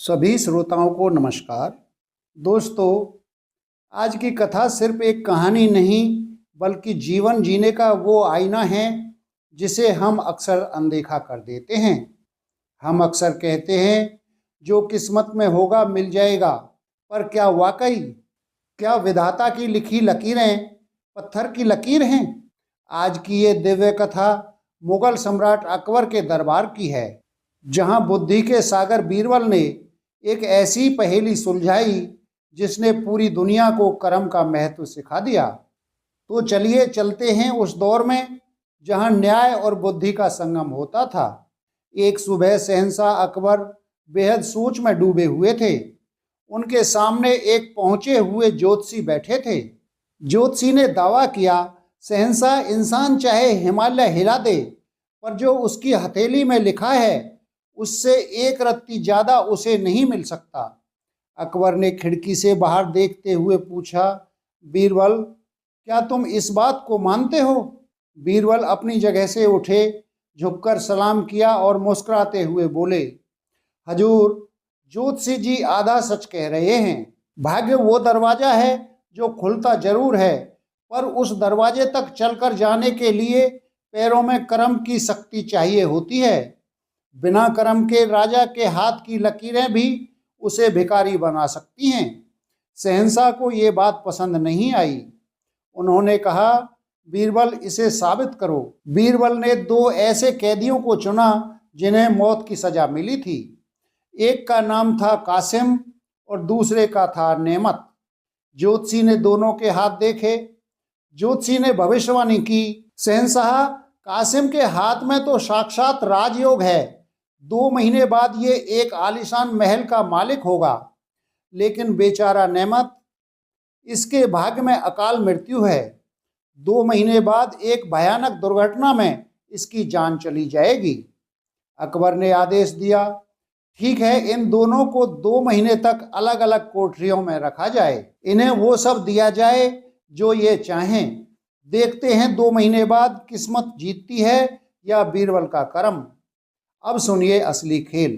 सभी श्रोताओं को नमस्कार। दोस्तों, आज की कथा सिर्फ एक कहानी नहीं बल्कि जीवन जीने का वो आईना है जिसे हम अक्सर अनदेखा कर देते हैं। हम अक्सर कहते हैं जो किस्मत में होगा मिल जाएगा, पर क्या वाकई क्या विधाता की लिखी लकीरें पत्थर की लकीर हैं? आज की ये दिव्य कथा मुगल सम्राट अकबर के दरबार की है, जहां बुद्धि के सागर बीरबल ने एक ऐसी पहेली सुलझाई जिसने पूरी दुनिया को कर्म का महत्व सिखा दिया। तो चलिए चलते हैं उस दौर में जहां न्याय और बुद्धि का संगम होता था। एक सुबह शहंशाह अकबर बेहद सोच में डूबे हुए थे। उनके सामने एक पहुंचे हुए ज्योतिषी बैठे थे। ज्योतिषी ने दावा किया, शहंशाह, इंसान चाहे हिमालय हिला दे, पर जो उसकी हथेली में लिखा है उससे एक रत्ती ज्यादा उसे नहीं मिल सकता। अकबर ने खिड़की से बाहर देखते हुए पूछा, बीरबल, क्या तुम इस बात को मानते हो? बीरबल अपनी जगह से उठे, झुककर सलाम किया और मुस्कुराते हुए बोले, हजूर, ज्योतिषी जी आधा सच कह रहे हैं। भाग्य वो दरवाजा है जो खुलता जरूर है, पर उस दरवाजे तक चलकर जाने के लिए पैरों में कर्म की शक्ति चाहिए होती है। बिना कर्म के राजा के हाथ की लकीरें भी उसे भिखारी बना सकती हैं। शहंशाह को ये बात पसंद नहीं आई। उन्होंने कहा, बीरबल, इसे साबित करो। बीरबल ने दो ऐसे कैदियों को चुना जिन्हें मौत की सजा मिली थी। एक का नाम था कासिम और दूसरे का था नेमत। ज्योतिषी ने दोनों के हाथ देखे। ज्योतिषी ने भविष्यवाणी की, शहंशाह, कासिम के हाथ में तो साक्षात राजयोग है। 2 महीने बाद ये एक आलीशान महल का मालिक होगा। लेकिन बेचारा नेमत, इसके भाग्य में अकाल मृत्यु है। 2 महीने बाद एक भयानक दुर्घटना में इसकी जान चली जाएगी। अकबर ने आदेश दिया, ठीक है, इन दोनों को 2 महीने तक अलग अलग कोठरियों में रखा जाए। इन्हें वो सब दिया जाए जो ये चाहें। देखते हैं 2 महीने बाद किस्मत जीतती है या बीरबल का कर्म। अब सुनिए असली खेल।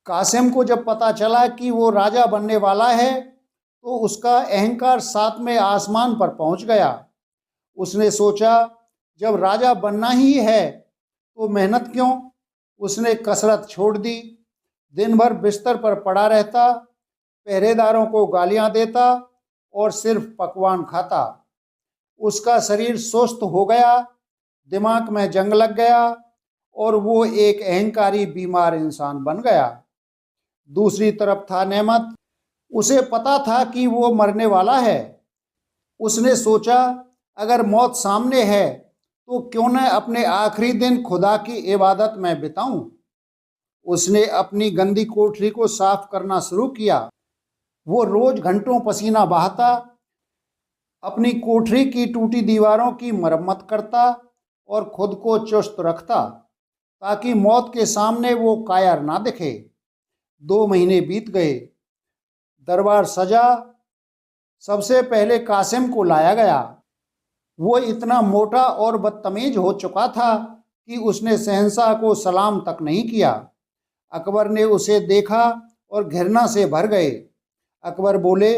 कासिम को जब पता चला कि वो राजा बनने वाला है तो उसका अहंकार 7वें आसमान पर पहुंच गया। उसने सोचा, जब राजा बनना ही है तो मेहनत क्यों? उसने कसरत छोड़ दी। दिन भर बिस्तर पर पड़ा रहता, पहरेदारों को गालियां देता और सिर्फ पकवान खाता। उसका शरीर सुस्त हो गया, दिमाग में जंग लग गया और वो एक अहंकारी बीमार इंसान बन गया। दूसरी तरफ था नेमत। उसे पता था कि वो मरने वाला है। उसने सोचा, अगर मौत सामने है तो क्यों न अपने आखिरी दिन खुदा की इबादत में बिताऊं। उसने अपनी गंदी कोठरी को साफ करना शुरू किया। वो रोज घंटों पसीना बहाता, अपनी कोठरी की टूटी दीवारों की मरम्मत करता और खुद को चुस्त रखता ताकि मौत के सामने वो कायर ना दिखे। 2 महीने बीत गए। दरबार सजा। सबसे पहले कासिम को लाया गया। वो इतना मोटा और बदतमीज हो चुका था कि उसने शहंशाह को सलाम तक नहीं किया। अकबर ने उसे देखा और घृणा से भर गए। अकबर बोले,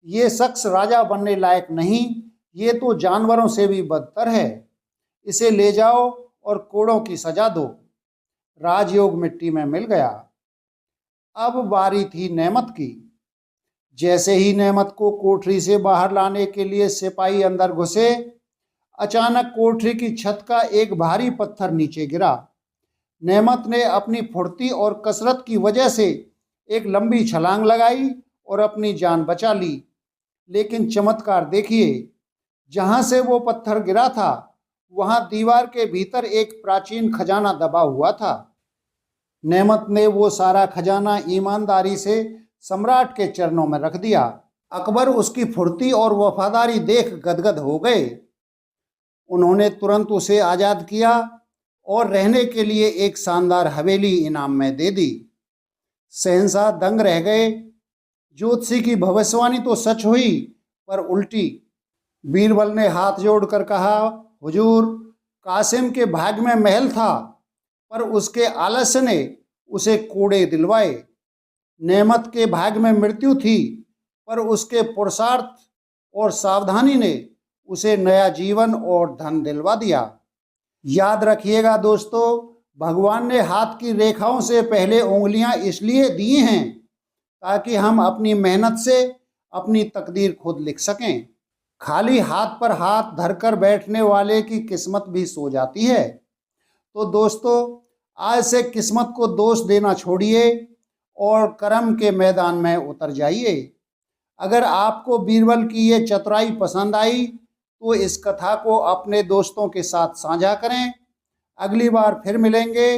ये शख्स राजा बनने लायक नहीं, ये तो जानवरों से भी बदतर है। इसे ले जाओ और कोड़ों की सजा दो। राजयोग मिट्टी में मिल गया। अब बारी थी नेमत की। जैसे ही नेमत को कोठरी से बाहर लाने के लिए सिपाही अंदर घुसे, अचानक कोठरी की छत का एक भारी पत्थर नीचे गिरा। नेमत ने अपनी फुर्ती और कसरत की वजह से एक लंबी छलांग लगाई और अपनी जान बचा ली। लेकिन चमत्कार देखिए, जहां से वो पत्थर गिरा था वहां दीवार के भीतर एक प्राचीन खजाना दबा हुआ था। नेमत ने वो सारा खजाना ईमानदारी से सम्राट के चरणों में रख दिया। अकबर उसकी फुर्ती और वफादारी देख गदगद हो गए। उन्होंने तुरंत उसे आज़ाद किया और रहने के लिए एक शानदार हवेली इनाम में दे दी। शहंशाह दंग रह गए। ज्योतिषी की भविष्यवाणी तो सच हुई, पर उल्टी। बीरबल ने हाथ जोड़कर कहा, हुजूर, कासिम के भाग्य में महल था, पर उसके आलस्य ने उसे कोड़े दिलवाए। नेमत के भाग्य में मृत्यु थी, पर उसके पुरुषार्थ और सावधानी ने उसे नया जीवन और धन दिलवा दिया। याद रखिएगा दोस्तों, भगवान ने हाथ की रेखाओं से पहले उंगलियां इसलिए दी हैं ताकि हम अपनी मेहनत से अपनी तकदीर खुद लिख सकें। खाली हाथ पर हाथ धरकर बैठने वाले की किस्मत भी सो जाती है। तो दोस्तों, आज से किस्मत को दोष देना छोड़िए और कर्म के मैदान में उतर जाइए। अगर आपको बीरबल की ये चतुराई पसंद आई तो इस कथा को अपने दोस्तों के साथ साझा करें। अगली बार फिर मिलेंगे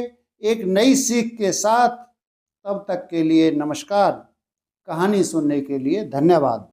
एक नई सीख के साथ। तब तक के लिए नमस्कार। कहानी सुनने के लिए धन्यवाद।